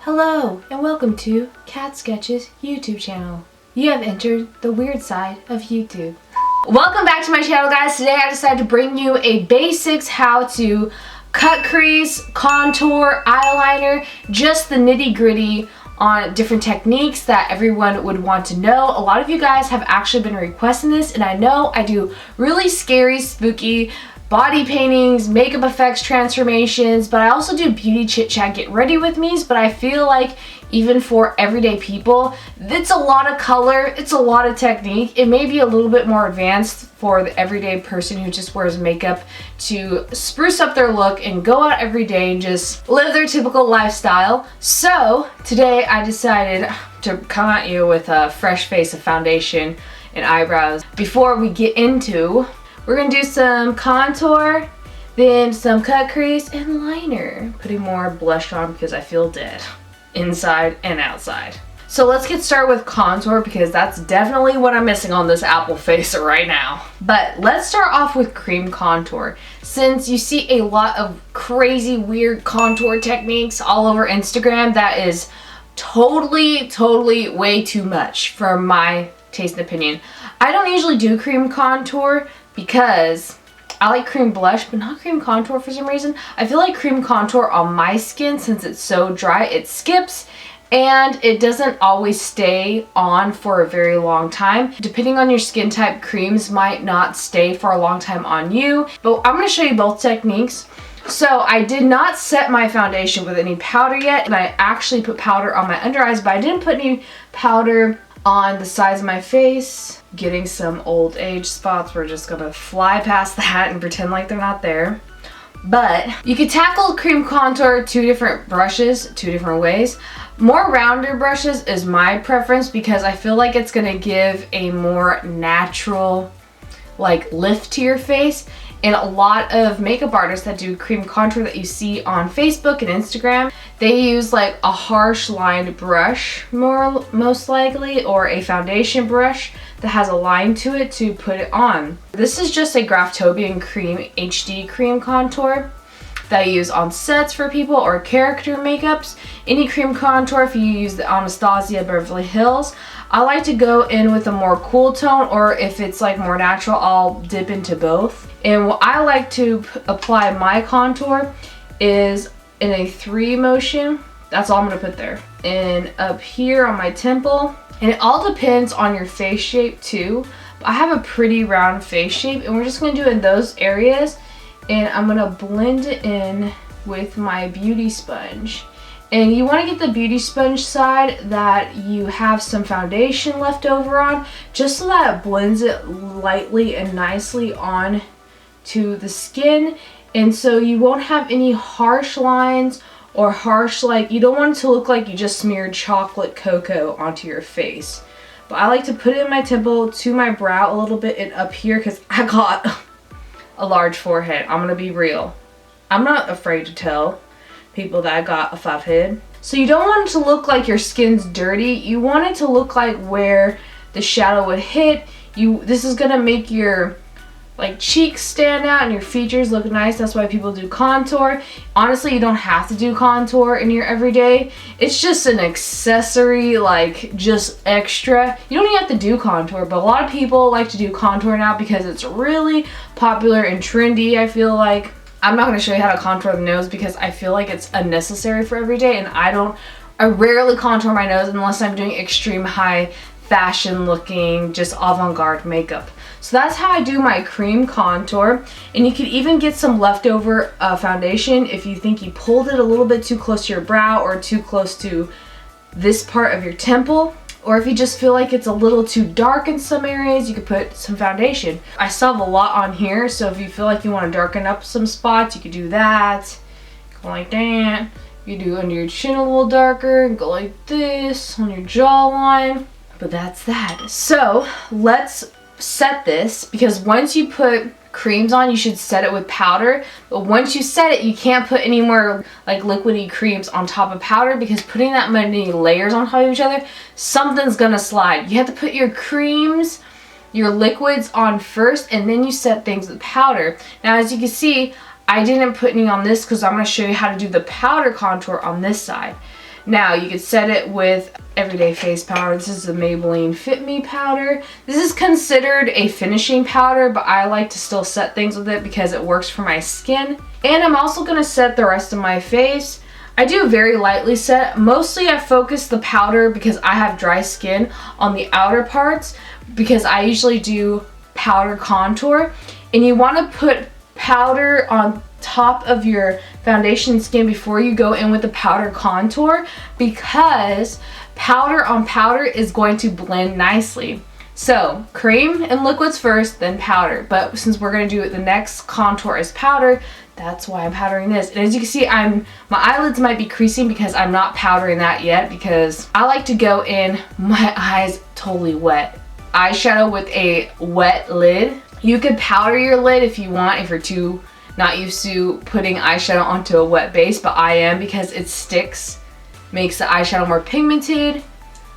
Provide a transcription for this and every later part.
Hello and welcome to Cat Sketches YouTube channel. You have entered the weird side of YouTube. Welcome back to my channel, guys. Today I decided to bring you a basics how to cut crease, contour, eyeliner, just the nitty-gritty on different techniques that everyone would want to know. A lot of you guys have actually been requesting this, and I know I do really scary, spooky body paintings, makeup effects, transformations, but I also do beauty chit chat, get ready with me's. But I feel like even for everyday people, it's a lot of color, it's a lot of technique. It may be a little bit more advanced for the everyday person who just wears makeup to spruce up their look and go out every day and just live their typical lifestyle. So today I decided to come at you with a fresh face of foundation and eyebrows. Before we get into, we're gonna do some contour, then some cut crease and liner. Putting more blush on because I feel dead, inside and outside. So let's get started with contour because that's definitely what I'm missing on this apple face right now. But let's start off with cream contour. Since you see a lot of crazy, weird contour techniques all over Instagram, that is totally way too much for my taste and opinion. I don't usually do cream contour because I like cream blush, but not cream contour for some reason. I feel like cream contour on my skin, since it's so dry, it skips and it doesn't always stay on for a very long time. Depending on your skin type, creams might not stay for a long time on you, but I'm going to show you both techniques. So I did not set my foundation with any powder yet, and I actually put powder on my under eyes, but I didn't put any powder on the sides of my face. Getting some old age spots, we're just gonna fly past that and pretend like they're not there. But you could tackle cream contour two different brushes, two different ways. More rounder brushes is my preference because I feel like it's gonna give a more natural like lift to your face. And a lot of makeup artists that do cream contour that you see on Facebook and Instagram, they use like a harsh lined brush most likely, or a foundation brush that has a line to it to put it on. This is just a Graftobian Cream HD cream contour that I use on sets for people or character makeups. Any cream contour, if you use the Anastasia Beverly Hills, I like to go in with a more cool tone, or if it's like more natural, I'll dip into both. And what I like to apply my contour is in a 3 motion. That's all I'm gonna put there. And up here on my temple. And it all depends on your face shape too. I have a pretty round face shape, and we're just gonna do it in those areas. And I'm gonna blend it in with my beauty sponge. And you want to get the beauty sponge side that you have some foundation left over on, just so that it blends it lightly and nicely on to the skin. And so you won't have any harsh lines or harsh, like, you don't want it to look like you just smeared chocolate cocoa onto your face. But I like to put it in my temple, to my brow a little bit, and up here because I got a large forehead. I'm gonna be real. I'm not afraid to tell people that I got a 5 head. So you don't want it to look like your skin's dirty. You want it to look like where the shadow would hit. This is gonna make your like cheeks stand out and your features look nice. That's why people do contour. Honestly, you don't have to do contour in your everyday. It's just an accessory, like just extra. You don't even have to do contour, but a lot of people like to do contour now because it's really popular and trendy, I feel like. I'm not going to show you how to contour the nose because I feel like it's unnecessary for every day, and I rarely contour my nose unless I'm doing extreme high fashion looking, just avant-garde makeup. So that's how I do my cream contour. And you could even get some leftover foundation if you think you pulled it a little bit too close to your brow or too close to this part of your temple. Or if you just feel like it's a little too dark in some areas, you could put some foundation. I still have a lot on here, so if you feel like you want to darken up some spots, you could do that. Go like that. You do under your chin a little darker, go like this on your jawline. But that's that. So let's set this, because once you put creams on, you should set it with powder. But once you set it, you can't put any more like liquidy creams on top of powder, because putting that many layers on top of each other, something's gonna slide. You have to put your creams, your liquids on first, and then you set things with powder. Now, as you can see, I didn't put any on this because I'm going to show you how to do the powder contour on this side. Now you could set it with everyday face powder. This is the Maybelline Fit Me powder. This is considered a finishing powder, but I like to still set things with it because it works for my skin. And I'm also going to set the rest of my face. I do very lightly set. Mostly I focus the powder because I have dry skin on the outer parts, because I usually do powder contour. And you want to put powder on top of your foundation skin before you go in with the powder contour, because powder on powder is going to blend nicely. So cream and liquids first, then powder. But since we're going to do the next contour as powder, that's why I'm powdering this. And as you can see, my eyelids might be creasing because I'm not powdering that yet, because I like to go in my eyes totally wet. Eyeshadow with a wet lid. You could powder your lid if you want, if you're not used to putting eyeshadow onto a wet base, but I am, because it sticks, makes the eyeshadow more pigmented.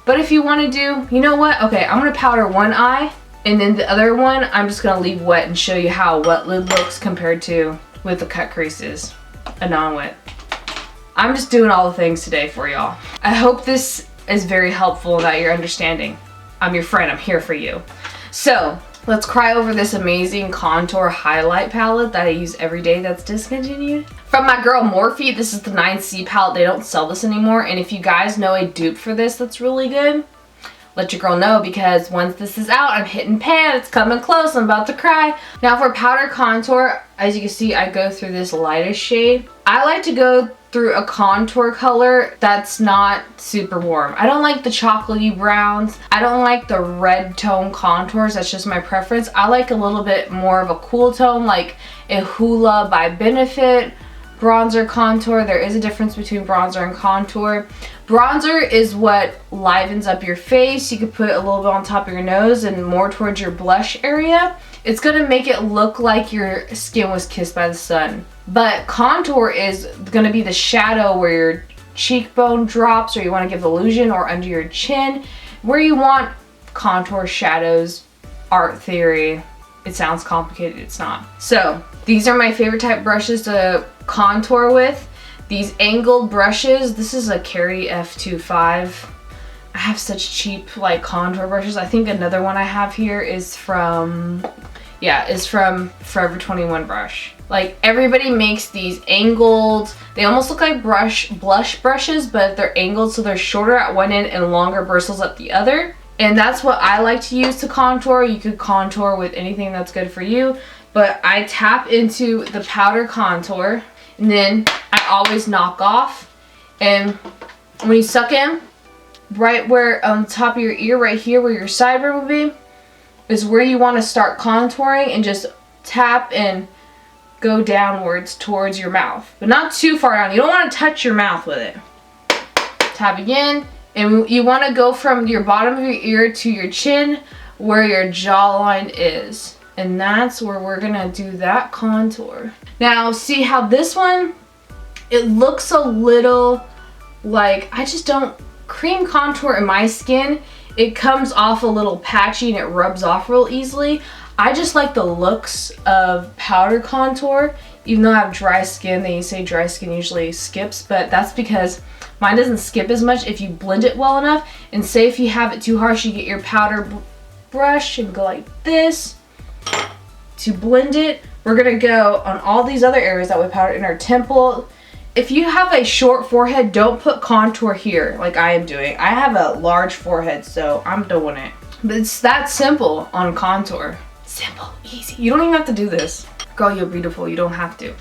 But if you want to do, you know what? Okay, I'm going to powder one eye, and then the other one I'm just going to leave wet and show you how a wet lid looks compared to with the cut creases, a non-wet. I'm just doing all the things today for y'all. I hope this is very helpful, that you're understanding. I'm your friend, I'm here for you. So let's cry over this amazing contour highlight palette that I use every day that's discontinued. From my girl Morphe, this is the 9C palette. They don't sell this anymore, and if you guys know a dupe for this that's really good, let your girl know, because once this is out, I'm hitting pan. It's coming close. I'm about to cry. Now for powder contour, as you can see, I go through this lightest shade. I like to go through a contour color that's not super warm. I don't like the chocolatey browns. I don't like the red tone contours. That's just my preference. I like a little bit more of a cool tone, like a Hoola by Benefit bronzer contour. There is a difference between bronzer and contour. Bronzer is what livens up your face. You could put it a little bit on top of your nose and more towards your blush area. It's gonna make it look like your skin was kissed by the sun. But contour is gonna be the shadow where your cheekbone drops, or you wanna give illusion, or under your chin, where you want contour shadows. Art theory. It sounds complicated, it's not. So these are my favorite type brushes to contour with. These angled brushes, this is a Carry F25. I have such cheap like contour brushes. I think another one I have here is from Forever 21 brush. Like, everybody makes these angled, they almost look like blush brushes, but they're angled so they're shorter at one end and longer bristles at the other. And that's what I like to use to contour. You could contour with anything that's good for you, but I tap into the powder contour, and then I always knock off. And when you suck in, right where on top of your ear, right here where your sideburn would be, is where you want to start contouring, and just tap and go downwards towards your mouth, but not too far down. You don't want to touch your mouth with it. Tap again, and you want to go from your bottom of your ear to your chin where your jawline is, and that's where we're gonna do that contour. Now see how this one, it looks a little like, I just don't, cream contour in my skin, it comes off a little patchy and it rubs off real easily. I just like the looks of powder contour, even though I have dry skin. They say dry skin usually skips, but that's because mine doesn't skip as much if you blend it well enough. And say if you have it too harsh, you get your powder brush and go like this to blend it. We're gonna go on all these other areas that we powdered in our temple. If you have a short forehead, don't put contour here like I am doing. I have a large forehead, so I'm doing it. But it's that simple on contour. Simple, easy. You don't even have to do this. Girl, you're beautiful. You don't have to.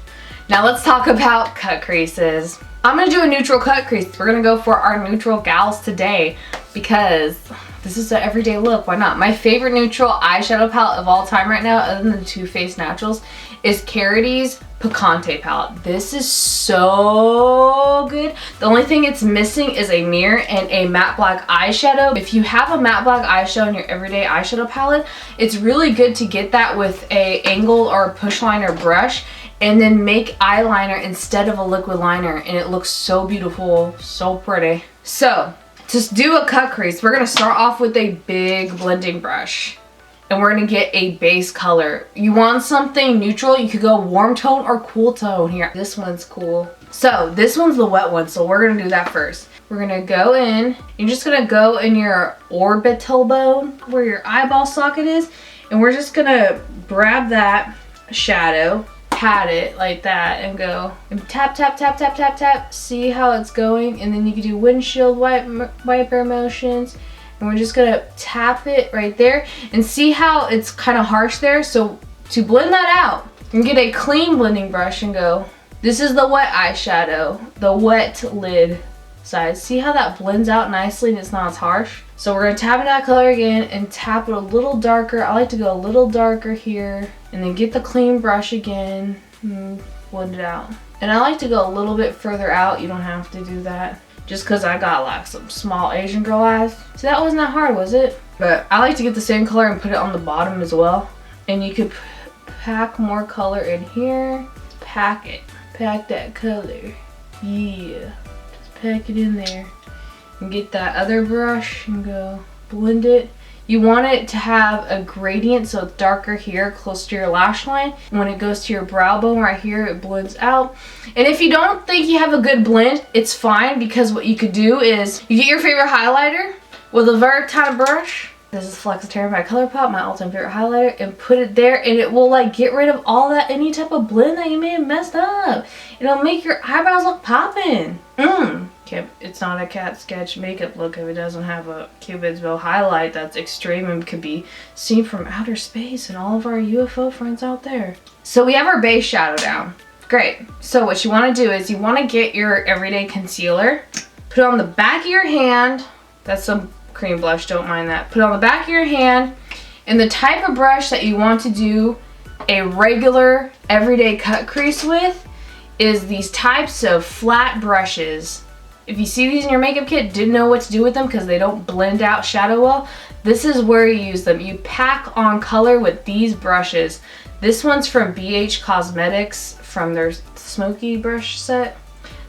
Now let's talk about cut creases. I'm gonna do a neutral cut crease. We're gonna go for our neutral gals today because this is an everyday look. Why not? My favorite neutral eyeshadow palette of all time right now, other than the Too Faced Naturals, is Carity's Picante palette. This is so good. The only thing it's missing is a mirror and a matte black eyeshadow. If you have a matte black eyeshadow in your everyday eyeshadow palette, it's really good to get that with a angle or a push liner brush, and then make eyeliner instead of a liquid liner, and it looks so beautiful, so pretty. So to do a cut crease, we're gonna start off with a big blending brush, and we're gonna get a base color. You want something neutral, you could go warm tone or cool tone here. This one's cool. So this one's the wet one, so we're gonna do that first. We're gonna go in, you're just gonna go in your orbital bone where your eyeball socket is, and we're just gonna grab that shadow, pat it like that, and go and tap, tap, tap, tap, tap, tap. See how it's going, and then you can do windshield wiper motions. And we're just gonna tap it right there, and see how it's kind of harsh there. So to blend that out, you can get a clean blending brush and go, this is the wet eyeshadow, the wet lid side. See how that blends out nicely and it's not as harsh? So we're gonna tap in that color again and tap it a little darker. I like to go a little darker here, and then get the clean brush again and blend it out. And I like to go a little bit further out. You don't have to do that, just because I got like some small Asian girl eyes. So that wasn't that hard, was it? But I like to get the same color and put it on the bottom as well. And you could pack more color in here. Pack it. Pack that color. Yeah. Just pack it in there. And get that other brush and go blend it. You want it to have a gradient, so it's darker here close to your lash line. When it goes to your brow bone right here, it blends out. And if you don't think you have a good blend, it's fine, because what you could do is you get your favorite highlighter with a very tiny brush. This is Flexitarian by ColourPop, my all-time favorite highlighter, and put it there, and it will like get rid of all that, any type of blend that you may have messed up. It'll make your eyebrows look poppin'. Okay, it's not a cat sketch makeup look if it doesn't have a Cupid's bow highlight that's extreme and could be seen from outer space and all of our UFO friends out there. So we have our base shadow down. Great. So what you want to do is you want to get your everyday concealer, put it on the back of your hand. That's some cream blush, don't mind that. Put it on the back of your hand, and the type of brush that you want to do a regular everyday cut crease with is these types of flat brushes. If you see these in your makeup kit, didn't know what to do with them because they don't blend out shadow well, this is where you use them. You pack on color with these brushes. This one's from BH Cosmetics from their smoky brush set.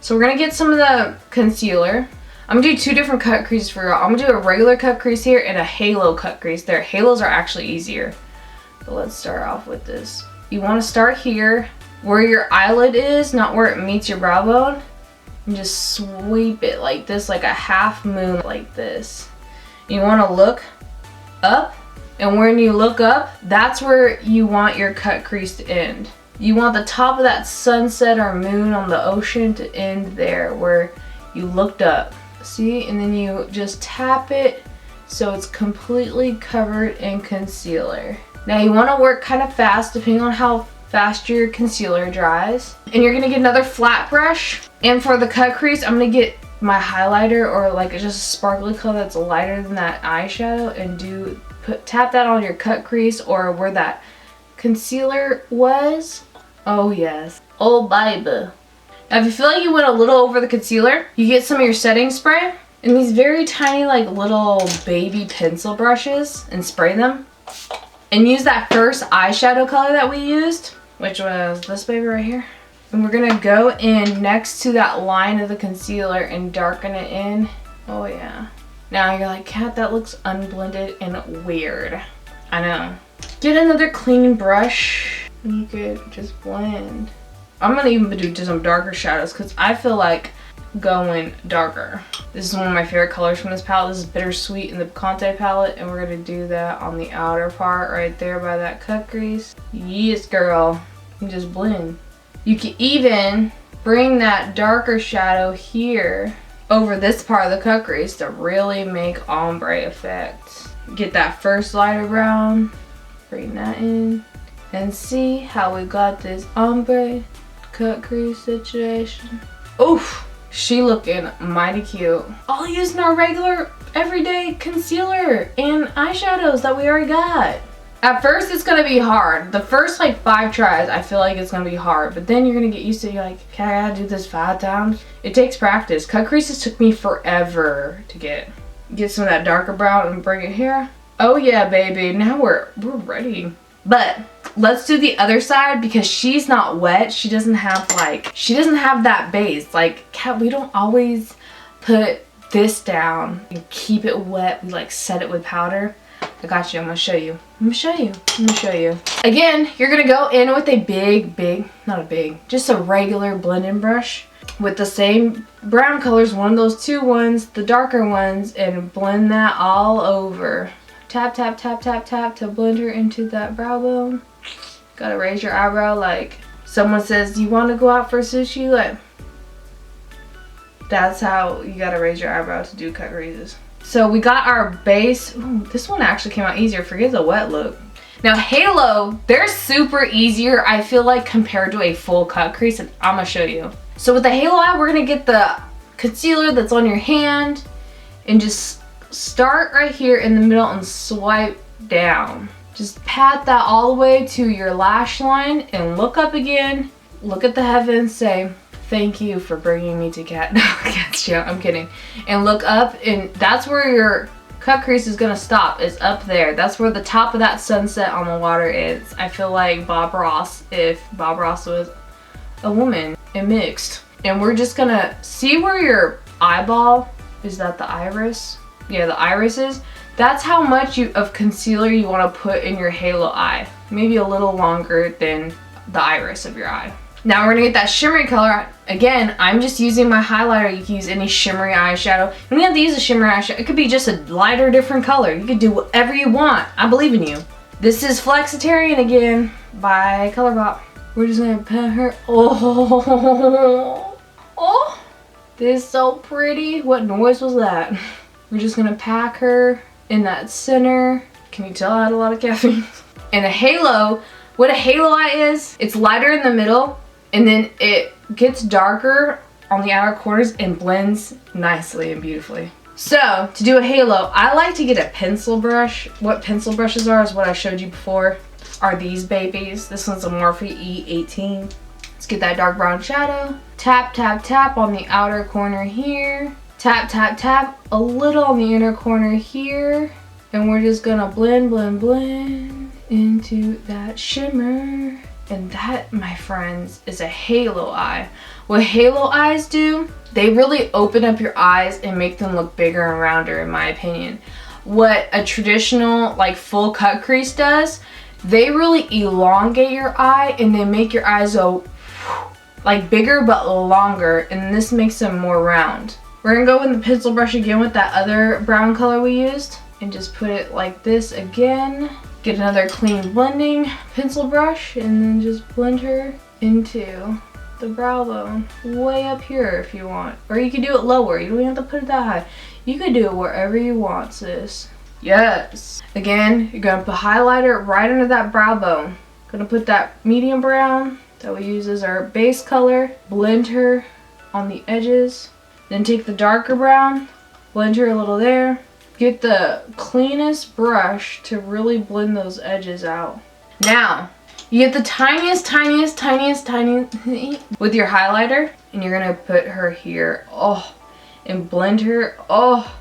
So we're gonna get some of the concealer. I'm gonna do two different cut creases for y'all. I'm gonna do a regular cut crease here and a halo cut crease there. Halos are actually easier. But let's start off with this. You wanna start here where your eyelid is, not where it meets your brow bone. And just sweep it like this, like a half moon, like this. You want to look up, and when you look up, that's where you want your cut crease to end. You want the top of that sunset or moon on the ocean to end there where you looked up. See? And then you just tap it so it's completely covered in concealer. Now you want to work kind of fast depending on how fast your concealer dries. And you're gonna get another flat brush, and for the cut crease I'm gonna get my highlighter or like just a sparkly color that's lighter than that eyeshadow, and tap that on your cut crease or where that concealer was. Oh yes, oh baby. Now if you feel like you went a little over the concealer, you get some of your setting spray and these very tiny like little baby pencil brushes and spray them. And use that first eyeshadow color that we used, which was this baby right here. And we're gonna go in next to that line of the concealer and darken it in. Oh yeah. Now you're like, Kat, that looks unblended and weird. I know. Get another clean brush and you could just blend. I'm gonna even do some darker shadows because I feel like going darker. This is one of my favorite colors from this palette. This is Bittersweet in the Conte palette, and we're gonna do that on the outer part right there by that cut crease. Yes, girl. You just blend. You can even bring that darker shadow here over this part of the cut crease to really make ombre effect. Get that first lighter brown, bring that in, and see how we got this ombre cut crease situation. Oof! She looking mighty cute. All using our regular everyday concealer and eyeshadows that we already got. At first it's gonna be hard. The first like 5 tries I feel like it's gonna be hard, but then you're gonna get used to it. You're like, okay, I gotta do this 5 times. It takes practice. Cut creases took me forever to get. Get some of that darker brown and bring it here. Oh yeah, baby, now we're ready. But let's do the other side because she's not wet. She doesn't have that base. Like, Kat, we don't always put this down and keep it wet. We like set it with powder. I got you. I'm gonna show you. I'm gonna show you. Again, you're gonna go in with a just a regular blending brush. with the same brown colors, one of those two ones, the darker ones, and blend that all over. Tap, tap, tap, tap, tap to blend her into that brow bone. Gotta raise your eyebrow like someone says, do you want to go out for sushi? Like, that's how you gotta raise your eyebrow to do cut creases. So we got our base. Ooh, this one actually came out easier. Forget the wet look. Now halo, they're super easier, I feel like, compared to a full cut crease, and I'm gonna show you. So with the halo eye, we're gonna get the concealer that's on your hand and just start right here in the middle and swipe down. Just pat that all the way to your lash line and look up again. Look at the heavens, say, thank you for bringing me to Cat's Channel. I'm kidding. And look up, and that's where your cut crease is gonna stop, is up there. That's where the top of that sunset on the water is. I feel like Bob Ross, if Bob Ross was a woman and mixed. And we're just gonna see where your eyeball, is that the iris? Yeah, the iris is. That's how much of concealer you wanna put in your halo eye. Maybe a little longer than the iris of your eye. Now we're gonna get that shimmery color. Again, I'm just using my highlighter. You can use any shimmery eyeshadow. You don't have to use a shimmery eyeshadow. It could be just a lighter, different color. You could do whatever you want. I believe in you. This is Flexitarian again by ColourPop. We're just gonna pat her. Oh, oh, this is so pretty. What noise was that? We're just gonna pack her in that center. Can you tell I had a lot of caffeine? And a halo, what a halo eye is, it's lighter in the middle, and then it gets darker on the outer corners and blends nicely and beautifully. So to do a halo, I like to get a pencil brush. What pencil brushes are is what I showed you before, are these babies. This one's a Morphe E18. Let's get that dark brown shadow. Tap, tap, tap on the outer corner here. Tap, tap, tap a little on the inner corner here. And we're just gonna blend, blend, blend into that shimmer. And that, my friends, is a halo eye. What halo eyes do, they really open up your eyes and make them look bigger and rounder, in my opinion. What a traditional, like, full cut crease does, they really elongate your eye and they make your eyes go like bigger but longer, and this makes them more round. We're gonna go in the pencil brush again with that other brown color we used and just put it like this again. Get another clean blending pencil brush and then just blend her into the brow bone way up here if you want. Or you could do it lower. You don't even have to put it that high. You could do it wherever you want, sis. Yes. Again, you're gonna put highlighter right under that brow bone. Gonna put that medium brown that we use as our base color. Blend her on the edges. Then take the darker brown, blend her a little there. Get the cleanest brush to really blend those edges out. Now, you get the tiniest with your highlighter, and you're gonna put her here, oh, and blend her, oh,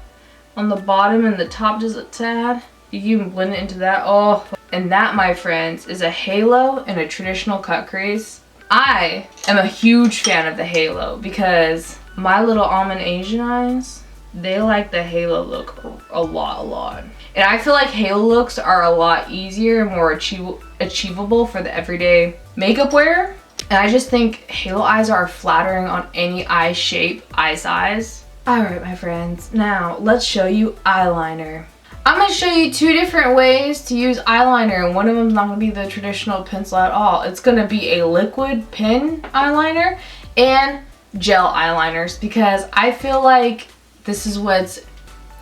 on the bottom and the top just a tad. You can even blend it into that, oh. And that, my friends, is a halo and a traditional cut crease. I am a huge fan of the halo because my little almond Asian eyes, they like the halo look a lot. And I feel like halo looks are a lot easier and more achievable for the everyday makeup wearer. And I just think halo eyes are flattering on any eye shape, eye size. Alright, my friends, now let's show you eyeliner. I'm going to show you two different ways to use eyeliner, and one of them is not going to be the traditional pencil at all. It's going to be a liquid pen eyeliner and gel eyeliners, because I feel like this is what's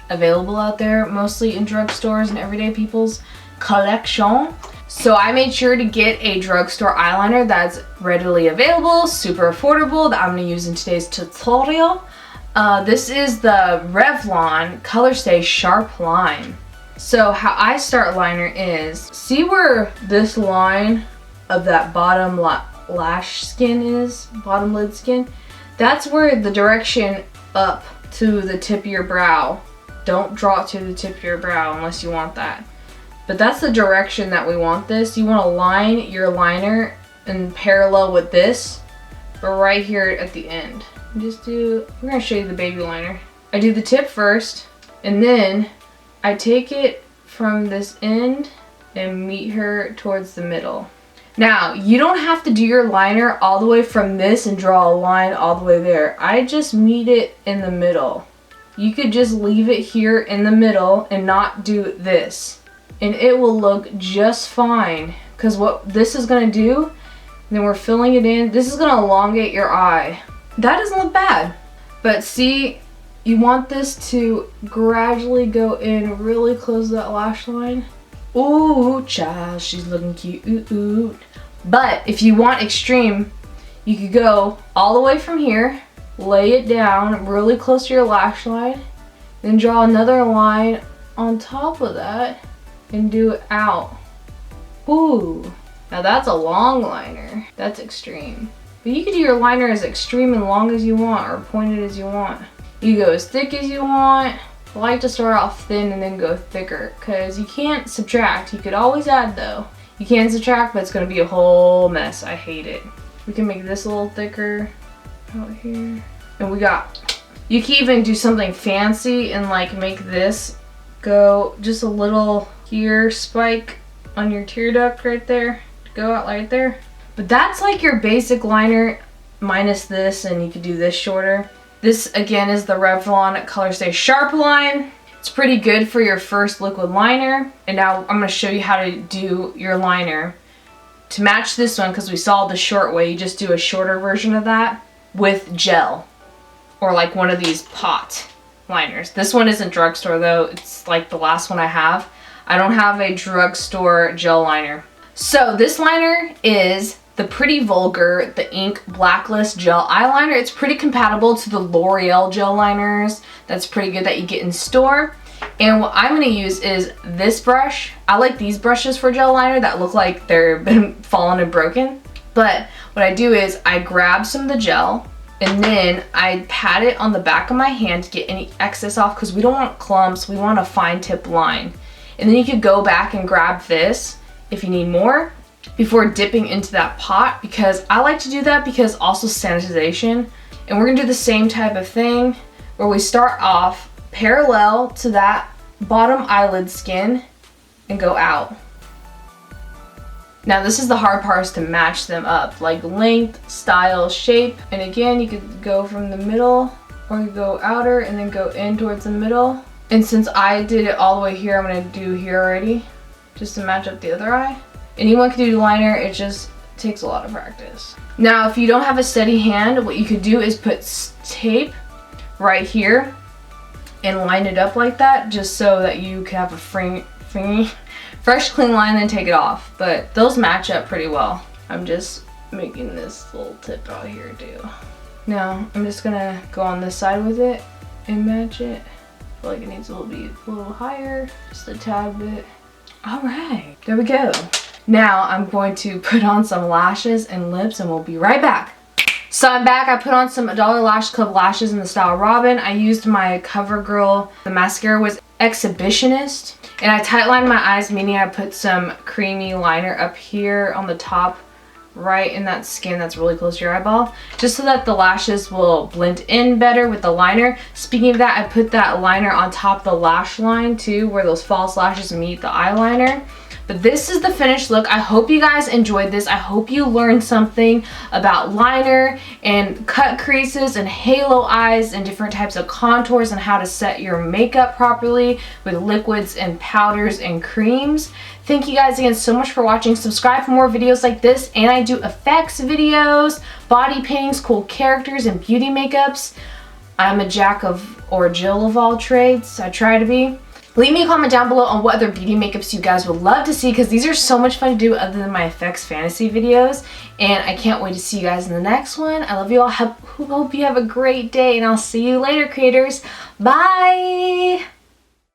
available out there, mostly in drugstores and everyday people's collection. So I made sure to get a drugstore eyeliner that's readily available, super affordable, that I'm going to use in today's tutorial. This is the Revlon Colorstay Sharp Line. So how I start liner is, see where this line of that bottom lash skin is, bottom lid skin? That's where the direction up to the tip of your brow. Don't draw it to the tip of your brow unless you want that. But that's the direction that we want this. You want to line your liner in parallel with this, but right here at the end. We're gonna show you the baby liner. I do the tip first, and then I take it from this end and meet her towards the middle. Now, you don't have to do your liner all the way from this and draw a line all the way there. I just meet it in the middle. You could just leave it here in the middle and not do this. And it will look just fine. Because what this is going to do, then we're filling it in. This is going to elongate your eye. That doesn't look bad. But see, you want this to gradually go in really close to that lash line. Ooh, child, she's looking cute. Ooh, ooh. But if you want extreme, you could go all the way from here, lay it down really close to your lash line, then draw another line on top of that and do it out. Ooh, now that's a long liner. That's extreme. But you could do your liner as extreme and long as you want, or pointed as you want. You go as thick as you want. I like to start off thin and then go thicker, because you can't subtract. You could always add though. You can subtract, but it's going to be a whole mess. I hate it. We can make this a little thicker out here. And we got, you can even do something fancy and like make this go just a little here spike on your tear duct right there. Go out right there. But that's like your basic liner minus this, and you could do this shorter. This again is the Revlon Color Stay Sharp line. It's pretty good for your first liquid liner. And now I'm going to show you how to do your liner. To match this one, because we saw the short way, you just do a shorter version of that with gel. Or like one of these pot liners. This one isn't drugstore though. It's like the last one I have. I don't have a drugstore gel liner. So this liner is the Pretty Vulgar, the Ink Blacklist Gel Eyeliner. It's pretty compatible to the L'Oreal gel liners. That's pretty good that you get in store. And what I'm going to use is this brush. I like these brushes for gel liner that look like they've been fallen and broken. But what I do is I grab some of the gel and then I pat it on the back of my hand to get any excess off, because we don't want clumps. We want a fine tip line. And then you could go back and grab this if you need more before dipping into that pot, because I like to do that because also sanitization. And we're gonna do the same type of thing where we start off parallel to that bottom eyelid skin and go out. Now this is the hard part, is to match them up, like length, style, shape. And again, you could go from the middle or you go outer and then go in towards the middle. And since I did it all the way here, I'm gonna do here already just to match up the other eye. Anyone can do liner, it just takes a lot of practice. Now, if you don't have a steady hand, what you could do is put tape right here and line it up like that, just so that you can have a fresh, clean line, then take it off. But those match up pretty well. I'm just making this little tip out here too. Now, I'm just gonna go on this side with it and match it. I feel like it needs to be a little higher, just a tad bit. All right, there we go. Now I'm going to put on some lashes and lips and we'll be right back. So I'm back. I put on some Dollar Lash Club lashes in the style Robin. I used my CoverGirl. The mascara was Exhibitionist. And I tight lined my eyes, meaning I put some creamy liner up here on the top, right in that skin that's really close to your eyeball, just so that the lashes will blend in better with the liner. Speaking of that, I put that liner on top of the lash line too, where those false lashes meet the eyeliner. But this is the finished look. I hope you guys enjoyed this. I hope you learned something about liner and cut creases and halo eyes and different types of contours and how to set your makeup properly with liquids and powders and creams. Thank you guys again so much for watching. Subscribe for more videos like this, and I do effects videos, body paintings, cool characters, and beauty makeups. I'm a jack of or Jill of all trades. I try to be. Leave me a comment down below on what other beauty makeups you guys would love to see, because these are so much fun to do other than my effects fantasy videos. And I can't wait to see you guys in the next one. I love you all. Hope you have a great day, and I'll see you later, creators. Bye!